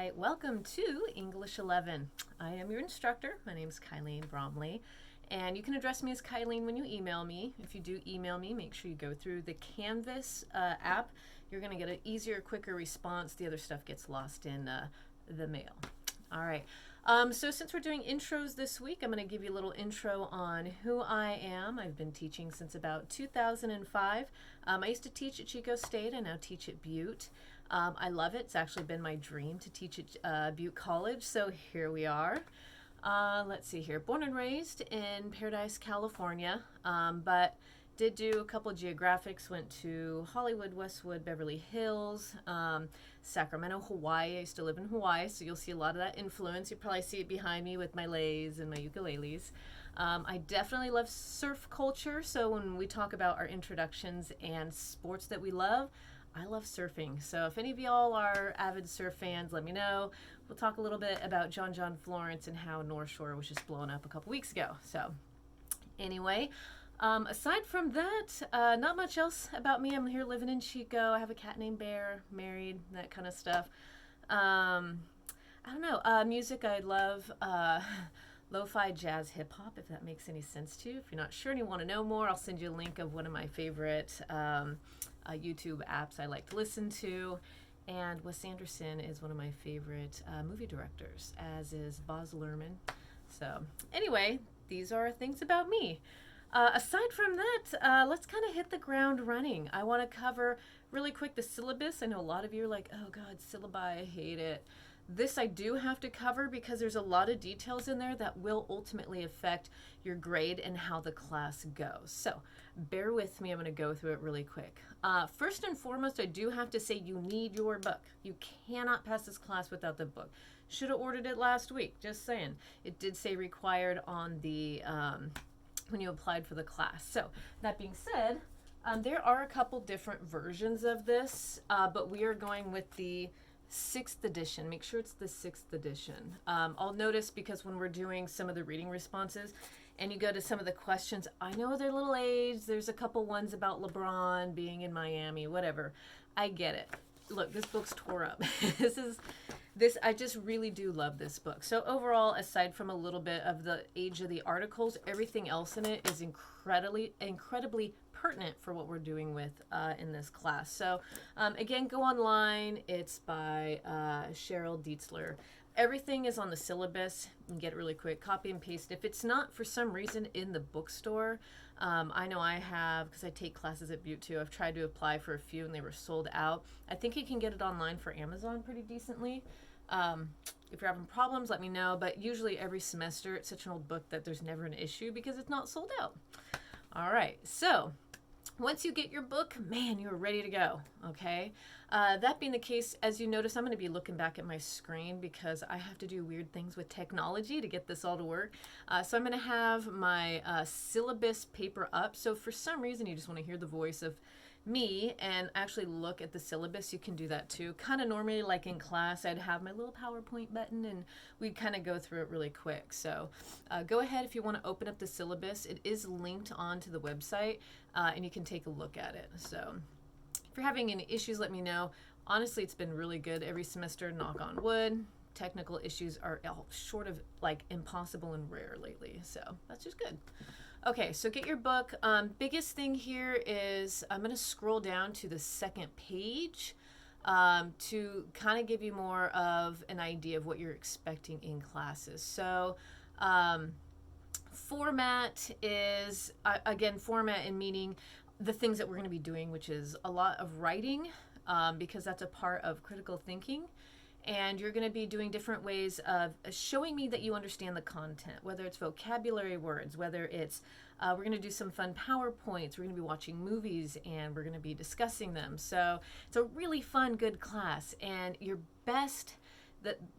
right, welcome to English 11. I am your instructor. My name is Kylene Bromley, and you can address me as Kylene when you email me. If you do email me, make sure you go through the Canvas app. You're going to get an easier, quicker response. The other stuff gets lost in the mail. All right. So since we're doing intros this week, I'm going to give you a little intro on who I am. I've been teaching since about 2005. I used to teach at Chico State. I now teach at Butte. I love it. It's actually been my dream to teach at Butte College, so here we are. Let's see here. Born and raised in Paradise, California, but did do a couple of geographics, went to Hollywood, Westwood, Beverly Hills, Sacramento, Hawaii. I used to live in Hawaii, so you'll see a lot of that influence. You probably see it behind me with my leis and my ukuleles. I definitely love surf culture, so when we talk about our introductions and sports that we love, I love surfing. So if any of y'all are avid surf fans, let me know. We'll talk a little bit about John Florence and how North Shore was just blown up a couple weeks ago. So anyway, aside from that, not much else about me. I'm here living in Chico. I have a cat named Bear, married, that kind of stuff. I don't know. Music I love. Lo-fi jazz hip hop, if that makes any sense to you. If you're not sure and you want to know more, I'll send you a link of one of my favorite YouTube apps I like to listen to. And Wes Anderson is one of my favorite movie directors, as is Baz Luhrmann. So anyway, these are things about me. Aside from that, let's kind of hit the ground running. I want to cover really quick the syllabus. I know a lot of you are like, oh God, syllabi, I hate it. This I do have to cover because there's a lot of details in there that will ultimately affect your grade and how the class goes. So bear with me, I'm going to go through it really quick. First and foremost, I do have to say you need your book. You cannot pass this class without the book. Should have ordered it last week, just saying. It did say required on the when you applied for the class. So that being said, there are a couple different versions of this, but we are going with the 6th edition. Make sure it's the 6th edition. I'll notice because when we're doing some of the reading responses and you go to some of the questions, I know they're little age. There's a couple ones about LeBron being in Miami, whatever. I get it. Look, this book's tore up. I just really do love this book. So overall, aside from a little bit of the age of the articles, everything else in it is incredibly pertinent for what we're doing with in this class. So again, go online. It's by Cheryl Dietzler. Everything is on the syllabus. You can get it really quick. Copy and paste. If it's not for some reason in the bookstore, I know I have, because I take classes at Butte too. I've tried to apply for a few and they were sold out. I think you can get it online for Amazon pretty decently. If you're having problems, let me know. But usually every semester, it's such an old book that there's never an issue because it's not sold out. All right, so once you get your book, man, you're ready to go, okay? That being the case, as you notice, I'm going to be looking back at my screen because I have to do weird things with technology to get this all to work. So I'm going to have my syllabus paper up. So for some reason, you just want to hear the voice of me and actually look at the syllabus, you can do that too. Kind of normally like in class, I'd have my little PowerPoint button and we'd kind of go through it really quick. So go ahead if you want to open up the syllabus. It is linked onto the website and you can take a look at it. So if you're having any issues, let me know. Honestly, it's been really good every semester, knock on wood. Technical issues are short of like impossible and rare lately. So that's just good. Okay, so get your book. Biggest thing here is I'm going to scroll down to the second page to kind of give you more of an idea of what you're expecting in classes. So format is, again, format and meaning the things that we're going to be doing, which is a lot of writing because that's a part of critical thinking. And you're going to be doing different ways of showing me that you understand the content, whether it's vocabulary words, whether it's, we're going to do some fun PowerPoints, we're going to be watching movies, and we're going to be discussing them. So it's a really fun, good class. And your best,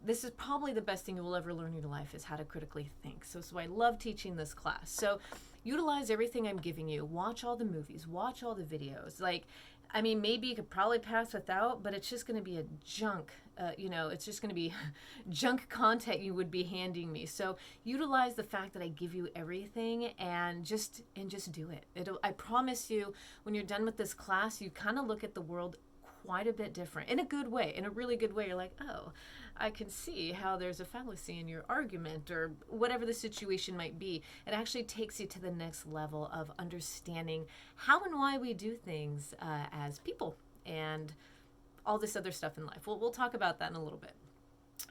this is probably the best thing you will ever learn in your life is how to critically think. So I love teaching this class. So utilize everything I'm giving you. Watch all the movies, watch all the videos. I mean, maybe you could probably pass without, but it's just going to be a junk, it's just going to be junk content you would be handing me. So utilize the fact that I give you everything and just do it. I promise you, when you're done with this class, you kind of look at the world quite a bit different in a good way, in a really good way. You're like, oh, I can see how there's a fallacy in your argument, or whatever the situation might be. It actually takes you to the next level of understanding how and why we do things as people and all this other stuff in life. We'll talk about that in a little bit.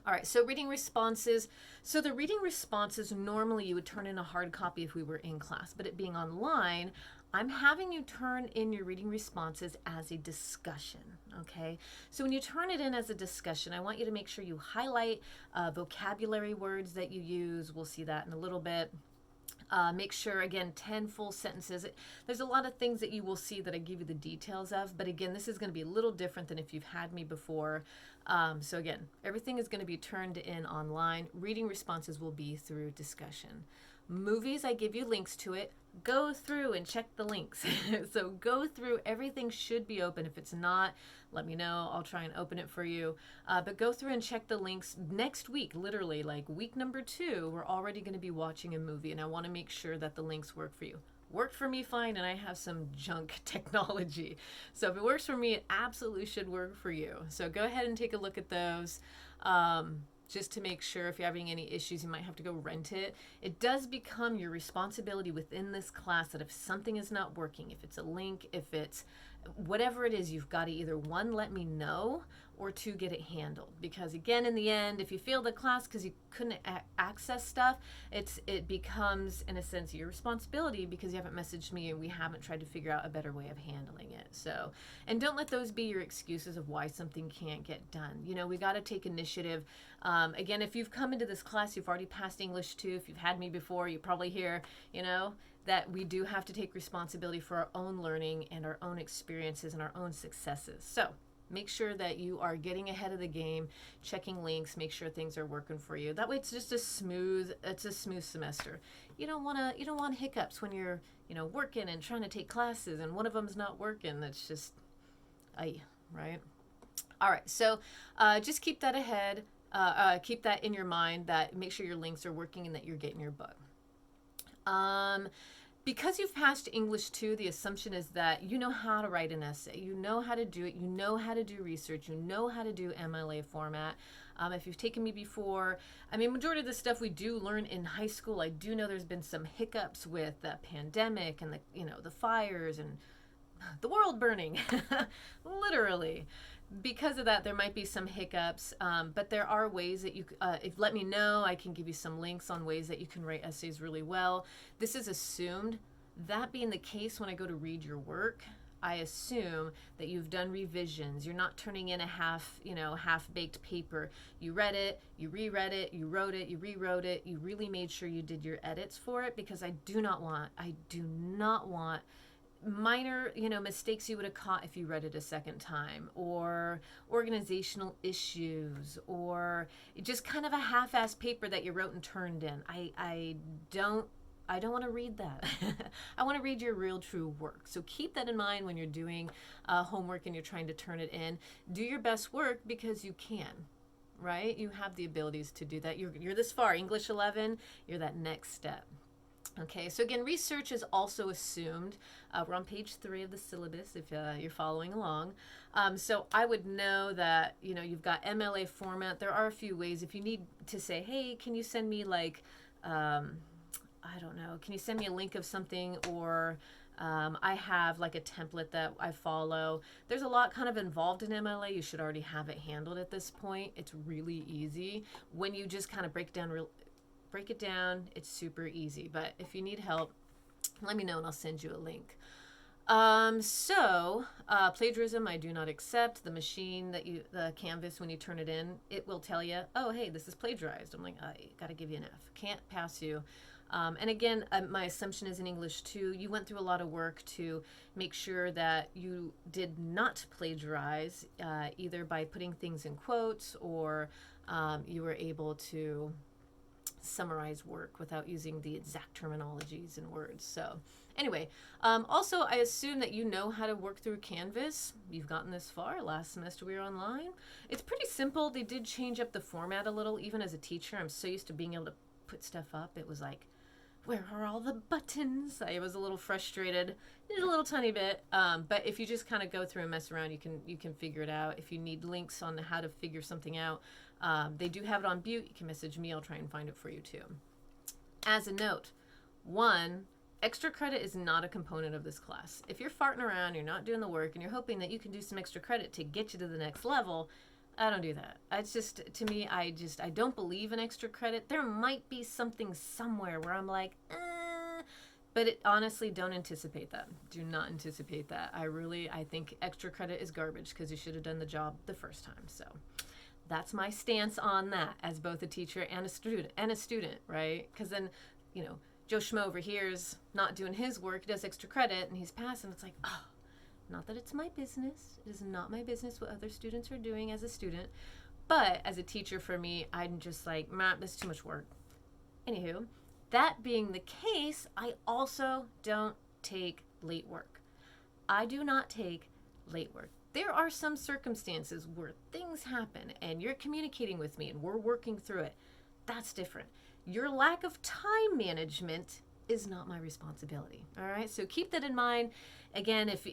All right, so reading responses. So the reading responses, normally you would turn in a hard copy if we were in class, but it being online, I'm having you turn in your reading responses as a discussion, okay? So when you turn it in as a discussion, I want you to make sure you highlight vocabulary words that you use. We'll see that in a little bit. Make sure, again, 10 full sentences. There's a lot of things that you will see that I give you the details of, but again, this is going to be a little different than if you've had me before. So again, everything is going to be turned in online. Reading responses will be through discussion. Movies, I give you links to it. Go through and check the links. So go through, everything should be open. If it's not, let me know. I'll try and open it for you. But go through and check the links. Next week, literally like week number 2, we're already going to be watching a movie, and I want to make sure that the links work for you. Worked for me fine, and I have some junk technology. So if it works for me, it absolutely should work for you. So go ahead and take a look at those. Just to make sure if you're having any issues, you might have to go rent it. It does become your responsibility within this class that if something is not working, if it's a link, if it's whatever it is, you've got to either 1, let me know, or 2, get it handled. Because again, in the end, if you fail the class because you couldn't access stuff, it becomes, in a sense, your responsibility because you haven't messaged me and we haven't tried to figure out a better way of handling it. So, and don't let those be your excuses of why something can't get done. You know, we got to take initiative. Again, if you've come into this class, you've already passed English 2. If you've had me before, you probably hear, you know, that we do have to take responsibility for our own learning and our own experiences and our own successes. So make sure that you are getting ahead of the game, checking links, make sure things are working for you. That way it's just a smooth semester. You don't want hiccups when you're, working and trying to take classes and one of them's not working. That's just, right? All right, so just keep that ahead. Keep that in your mind, that make sure your links are working and that you're getting your book. Because you've passed English 2, the assumption is that you know how to write an essay, you know how to do it, you know how to do research, you know how to do MLA format. If you've taken me before, majority of the stuff we do learn in high school. I do know there's been some hiccups with the pandemic and the fires and the world burning, literally. Because of that, there might be some hiccups, but there are ways that you, let me know, I can give you some links on ways that you can write essays really well. This is assumed. That being the case, when I go to read your work, I assume that you've done revisions. You're not turning in a half-baked paper. You read it, you reread it, you wrote it, you rewrote it. You really made sure you did your edits for it, because I do not want minor mistakes you would have caught if you read it a second time, or organizational issues, or just kind of a half-assed paper that you wrote and turned in. I don't want to read that. I want to read your real true work. So keep that in mind when you're doing homework and you're trying to turn it in. Do your best work because you can, right? You have the abilities to do that. You're this far, English 11, you're that next step. Okay, so again, research is also assumed. We're on page 3 of the syllabus if you're following along. So I would know that, you've got MLA format. There are a few ways. If you need to say, hey, can you send me can you send me a link of something, or I have like a template that I follow. There's a lot kind of involved in MLA. You should already have it handled at this point. It's really easy. When you just kind of break it down, it's super easy. But if you need help, let me know and I'll send you a link. Plagiarism, I do not accept. The machine the Canvas, when you turn it in, it will tell you, oh, hey, this is plagiarized. I'm like, I gotta give you an F. Can't pass you. And again, my assumption is in English 2, you went through a lot of work to make sure that you did not plagiarize, either by putting things in quotes, or you were able to summarize work without using the exact terminologies and words. So anyway, also I assume that you know how to work through Canvas. You've gotten this far. Last semester we were online. It's pretty simple. They did change up the format a little. Even as a teacher, I'm so used to being able to put stuff up. It was like, where are all the buttons? I was a little frustrated, just a little tiny bit. But if you just kind of go through and mess around, you can figure it out. If you need links on how to figure something out, they do have it on Butte. You can message me. I'll try and find it for you too. As a note, one, extra credit is not a component of this class. If you're farting around, you're not doing the work, and you're hoping that you can do some extra credit to get you to the next level, I don't do that. It's just, to me, I don't believe in extra credit. There might be something somewhere where I'm like, but honestly, don't anticipate that. Do not anticipate that. I think extra credit is garbage because you should have done the job the first time. So that's my stance on that as both a teacher and a student, right? Because then, Joe Schmo over here is not doing his work, does extra credit, and he's passing. It's like, oh, not that it's my business. It is not my business what other students are doing as a student. But as a teacher, for me, I'm just like, that's too much work. Anywho, that being the case, I also don't take late work. I do not take late work. There are some circumstances where things happen and you're communicating with me and we're working through it. That's different. Your lack of time management is not my responsibility. All right. So keep that in mind. Again, if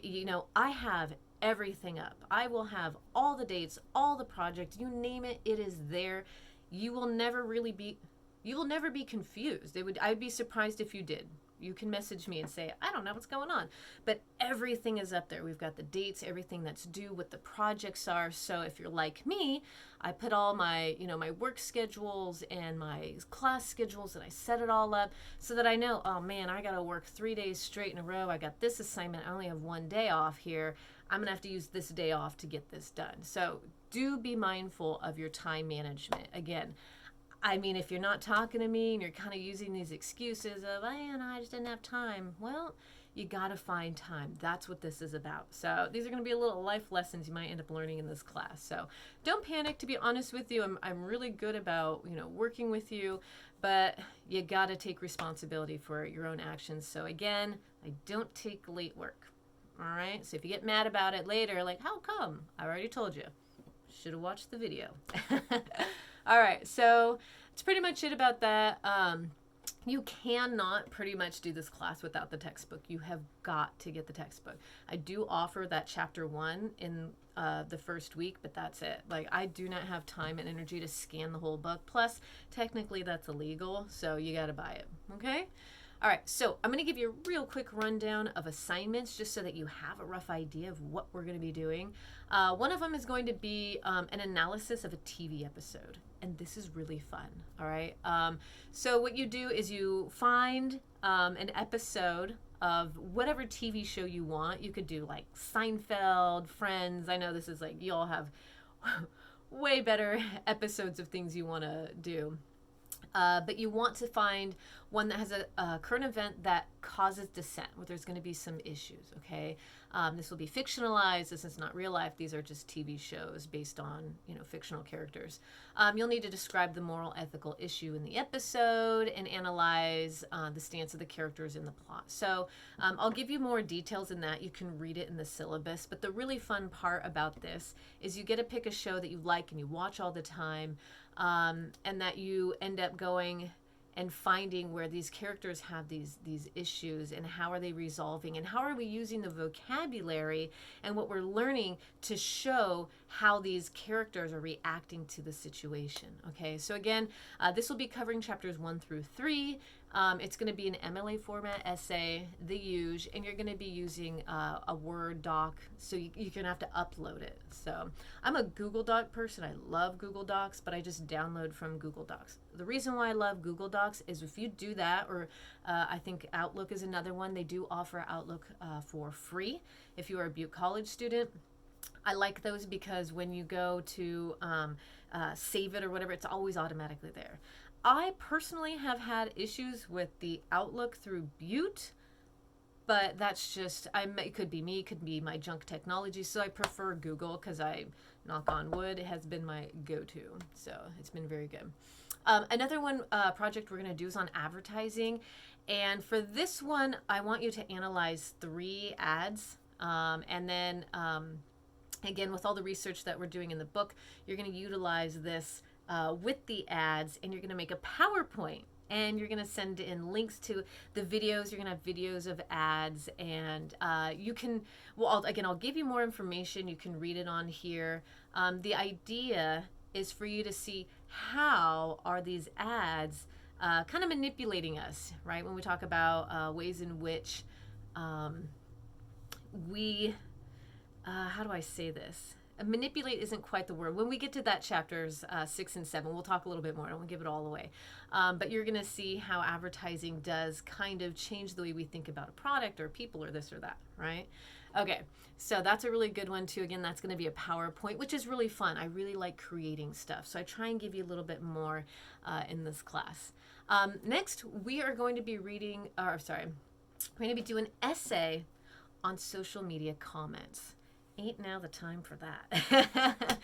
I have everything up, I will have all the dates, all the projects, you name it, it is there. You will never be confused. I'd be surprised if you did. You can message me and say, I don't know what's going on. But everything is up there. We've got the dates, everything that's due, what the projects are. So if you're like me, I put all my, my work schedules and my class schedules, and I set it all up so that I know, oh man, I got to work 3 days straight in a row. I got this assignment. I only have 1 day off here. I'm going to have to use this day off to get this done. So do be mindful of your time management. Again, if you're not talking to me and you're kind of using these excuses of, I just didn't have time. Well, you got to find time. That's what this is about. So these are going to be a little life lessons you might end up learning in this class. So don't panic. To be honest with you, I'm really good about, working with you, but you got to take responsibility for your own actions. So again, I don't take late work. All right. So if you get mad about it later, like, how come? I already told you. Should have watched the video. All right, so that's pretty much it about that. You cannot pretty much do this class without the textbook. You have got to get the textbook. I do offer that chapter 1 in the first week, but that's it. Like, I do not have time and energy to scan the whole book. Plus, technically that's illegal, so you got to buy it, okay? All right, so I'm going to give you a real quick rundown of assignments just so that you have a rough idea of what we're going to be doing. One of them is going to be an analysis of a TV episode, and this is really fun, all right? So what you do is you find an episode of whatever TV show you want. You could do like Seinfeld, Friends. I know this is like, you all have way better episodes of things you want to do. But you want to find one that has a current event that causes dissent, where there's going to be some issues, okay? This will be fictionalized. This is not real life. These are just TV shows based on, fictional characters. You'll need to describe the moral, ethical issue in the episode and analyze the stance of the characters in the plot. So I'll give you more details in that. You can read it in the syllabus. But the really fun part about this is you get to pick a show that you like and you watch all the time, and that you end up going and finding where these characters have these issues and how are they resolving and how are we using the vocabulary and what we're learning to show how these characters are reacting to the situation. Okay, so again, this will be covering chapters 1 through 3. It's going to be an MLA format essay, the huge, and you're going to be using a Word doc, so you're going to have to upload it. So I'm a Google Doc person. I love Google Docs, but I just download from Google Docs. The reason why I love Google Docs is if you do that, or I think Outlook is another one. They do offer Outlook for free if you are a Butte College student. I like those because when you go to save it or whatever, it's always automatically there. I personally have had issues with the Outlook through Butte, but that's just, it could be me, it could be my junk technology, so I prefer Google because knock on wood, it has been my go-to, so it's been very good. Another project we're going to do is on advertising, and for this one, I want you to analyze 3 ads, and then, again, with all the research that we're doing in the book, you're going to utilize this with the ads, and you're going to make a PowerPoint and you're going to send in links to the videos. You're going to have videos of ads, and you can, well, I'll give you more information. You can read it on here. The idea is for you to see how are these ads kind of manipulating us, right? When we talk about ways in which we, how do I say this? Manipulate isn't quite the word. When we get to that chapters 6 and 7, we'll talk a little bit more. I don't want to give it all away. But you're going to see how advertising does kind of change the way we think about a product or people or this or that, right? Okay, so that's a really good one too. Again, that's going to be a PowerPoint, which is really fun. I really like creating stuff. So I try and give you a little bit more in this class. Next, we are going to be reading, we're going to be doing an essay on social media comments. Ain't now the time for that.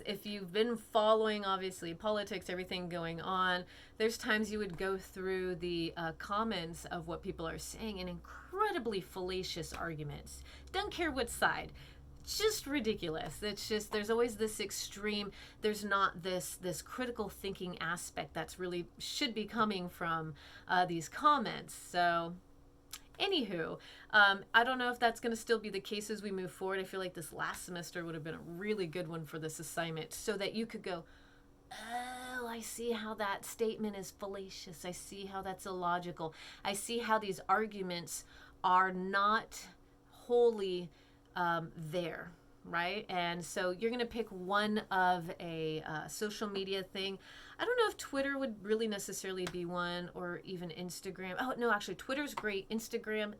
If you've been following, obviously, politics, everything going on, there's times you would go through the comments of what people are saying and incredibly fallacious arguments. Don't care what side. Just ridiculous. It's just, there's always this extreme, there's not this critical thinking aspect that's really should be coming from these comments. So anywho, I don't know if that's going to still be the case as we move forward. I feel like this last semester would have been a really good one for this assignment so that you could go, oh, I see how that statement is fallacious. I see how that's illogical. I see how these arguments are not wholly there, right? And so you're going to pick one of a social media thing. I don't know if Twitter would really necessarily be one, or even Instagram. Oh, no, actually, Twitter's great. Instagram,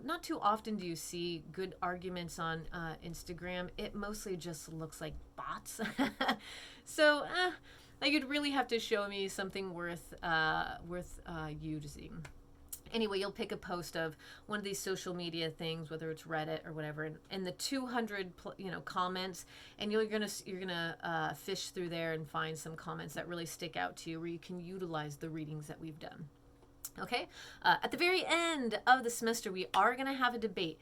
not too often do you see good arguments on Instagram. It mostly just looks like bots. So, you'd really have to show me something worth using. Anyway, you'll pick a post of one of these social media things, whether it's Reddit or whatever, and the 200 comments, and you're gonna fish through there and find some comments that really stick out to you, where you can utilize the readings that we've done. Okay, at the very end of the semester, we are gonna have a debate,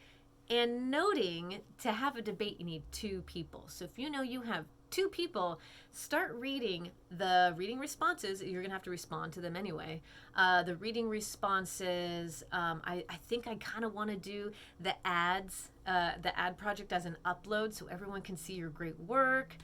and noting to have a debate, you need 2 people. So if you know you have 2 people, start reading the reading responses. You're gonna have to respond to them anyway. The reading responses, I think I kind of want to do the ads, the ad project as an upload so everyone can see your great work.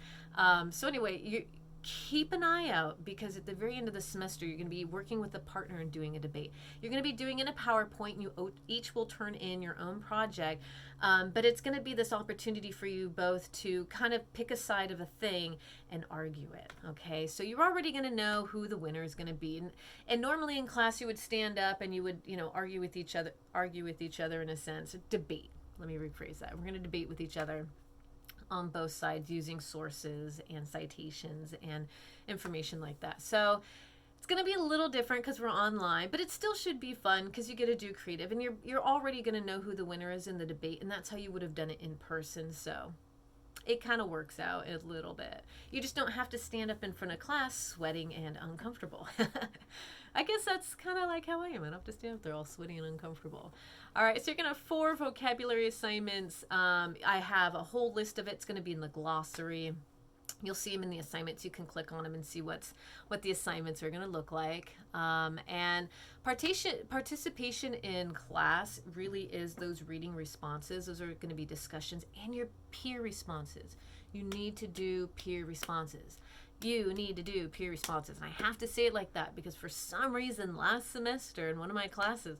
So anyway, you keep an eye out, because at the very end of the semester, you're going to be working with a partner and doing a debate. You're going to be doing in a PowerPoint. You each will turn in your own project, but it's going to be this opportunity for you both to kind of pick a side of a thing and argue it. Okay, so you're already going to know who the winner is going to be, and normally in class you would stand up and you would argue with each other in a sense. Debate. Let me rephrase that. We're going to debate with each other on both sides using sources and citations and information like that. So it's going to be a little different because we're online, but it still should be fun because you get to do creative, and you're already going to know who the winner is in the debate, and that's how you would have done it in person. So it kind of works out a little bit. You just don't have to stand up in front of class sweating and uncomfortable. I guess that's kind of like how I am. I don't have to stand up there all sweaty and uncomfortable. All right, so you're going to have 4 vocabulary assignments. I have a whole list of it. It's going to be in the glossary. You'll see them in the assignments. You can click on them and see what the assignments are going to look like. And participation in class really is those reading responses. Those are going to be discussions and your peer responses. You need to do peer responses. You need to do peer responses. And I have to say it like that because for some reason last semester in one of my classes,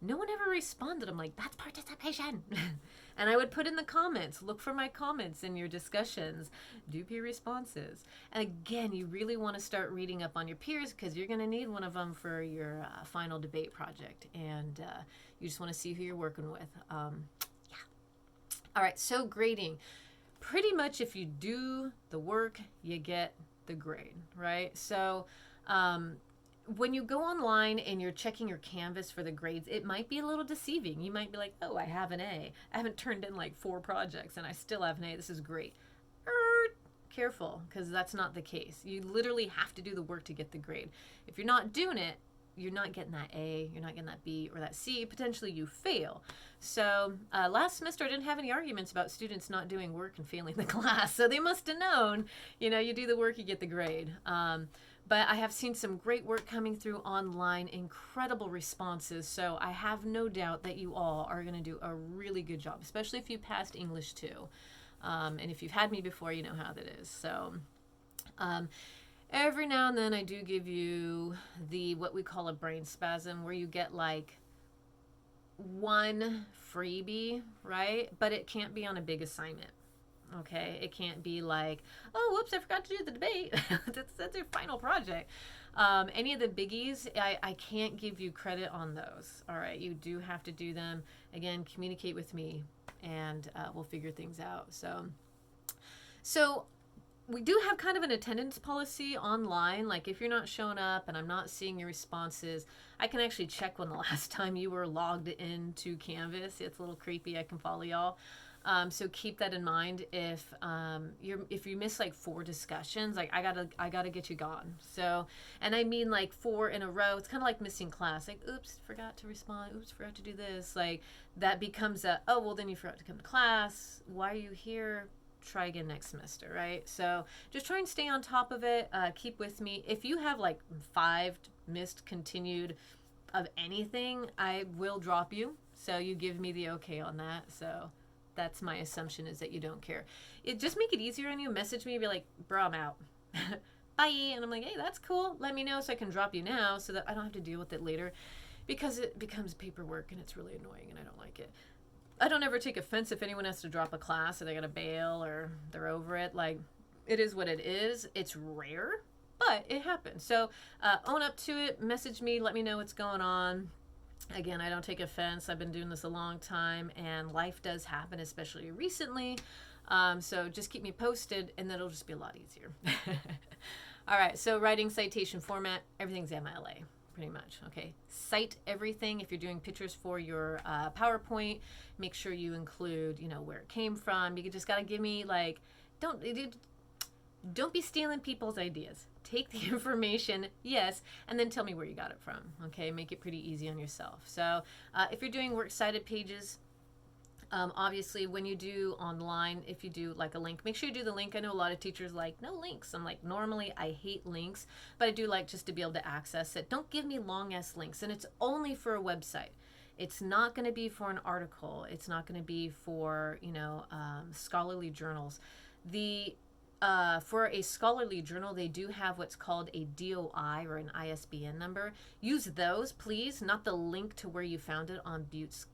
no one ever responded. I'm like, that's participation. And I would put in the comments, look for my comments in your discussions, do peer responses. And again, you really want to start reading up on your peers because you're going to need one of them for your final debate project. And you just want to see who you're working with. Yeah. All right, so grading. Pretty much if you do the work, you get the grade, right? So when you go online and you're checking your Canvas for the grades, it might be a little deceiving. You might be like, oh, I have an A. I haven't turned in like 4 projects and I still have an A. This is great. Careful, because that's not the case. You literally have to do the work to get the grade. If you're not doing it, you're not getting that A, you're not getting that B or that C. Potentially you fail. So last semester I didn't have any arguments about students not doing work and failing the class. So they must have known, you do the work, you get the grade. But I have seen some great work coming through online, incredible responses. So I have no doubt that you all are going to do a really good job, especially if you passed English 2. And if you've had me before, you know how that is. So every now and then I do give you what we call a brain spasm, where you get like one freebie, right? But it can't be on a big assignment. Okay, it can't be like, oh, whoops, I forgot to do the debate. that's your final project. Any of the biggies, I can't give you credit on those. All right, you do have to do them. Again, communicate with me, and we'll figure things out. So we do have kind of an attendance policy online. Like if you're not showing up and I'm not seeing your responses, I can actually check when the last time you were logged into Canvas. It's a little creepy. I can follow y'all. So keep that in mind. If you miss like 4 discussions, like I gotta get you gone. So, and I mean like 4 in a row. It's kind of like missing class. Like, oops, forgot to respond. Oops, forgot to do this. Like that becomes oh, well, then you forgot to come to class. Why are you here? Try again next semester, right? So just try and stay on top of it. Keep with me. If you have like 5 missed continued of anything, I will drop you. So you give me the okay on that. So that's my assumption, is that you don't care. It just make it easier on you. Message me, be like, bro, I'm out. Bye. And I'm like, hey, that's cool. Let me know so I can drop you now so that I don't have to deal with it later, because it becomes paperwork and it's really annoying and I don't like it. I don't ever take offense if anyone has to drop a class or they got to bail or they're over it. Like, it is what it is. It's rare, but it happens. So own up to it. Message me. Let me know what's going on. Again, I don't take offense. I've been doing this a long time, and life does happen, especially recently. So just keep me posted, and that'll just be a lot easier. All right, so writing citation format, everything's MLA, pretty much. Okay, cite everything. If you're doing pictures for your PowerPoint, make sure you include, where it came from. You just got to give me, like, don't be stealing people's ideas. Take the information, yes, and then tell me where you got it from. Okay, make it pretty easy on yourself. So if you're doing works cited pages, obviously when you do online, if you do like a link, make sure you do the link. I know a lot of teachers like, no links. I'm like, normally I hate links, but I do like just to be able to access it. Don't give me long ass links, and it's only for a website. It's not going to be for an article. It's not going to be for, scholarly journals. For a scholarly journal, they do have what's called a DOI, or an ISBN number. Use those, please, not the link to where you found it on Butte's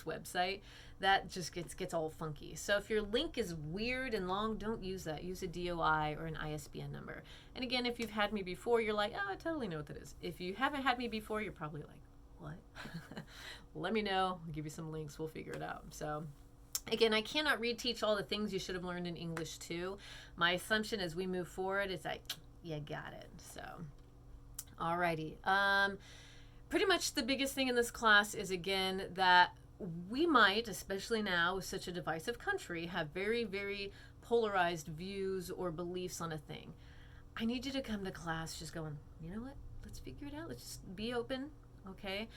website. That just gets all funky. So if your link is weird and long, don't use that. Use a DOI or an ISBN number. And again, if you've had me before, you're like, oh, I totally know what that is. If you haven't had me before, you're probably like, what? Let me know. I'll give you some links. We'll figure it out. So again, I cannot reteach all the things you should have learned in English 2. My assumption as we move forward is like, you got it. So, alrighty. Pretty much the biggest thing in this class is, again, that we might, especially now with such a divisive country, have very, very polarized views or beliefs on a thing. I need you to come to class just going, you know what? Let's figure it out. Let's just be open. Okay.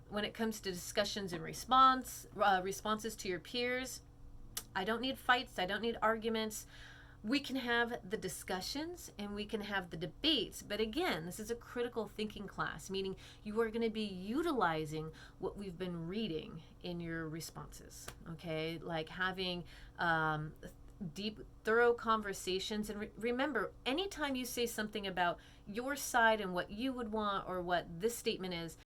When it comes to discussions and responses to your peers, I don't need fights. I don't need arguments. We can have the discussions and we can have the debates. But again, this is a critical thinking class, meaning you are going to be utilizing what we've been reading in your responses. Okay. Like having, deep, thorough conversations. And remember, anytime you say something about your side and what you would want or what this statement is,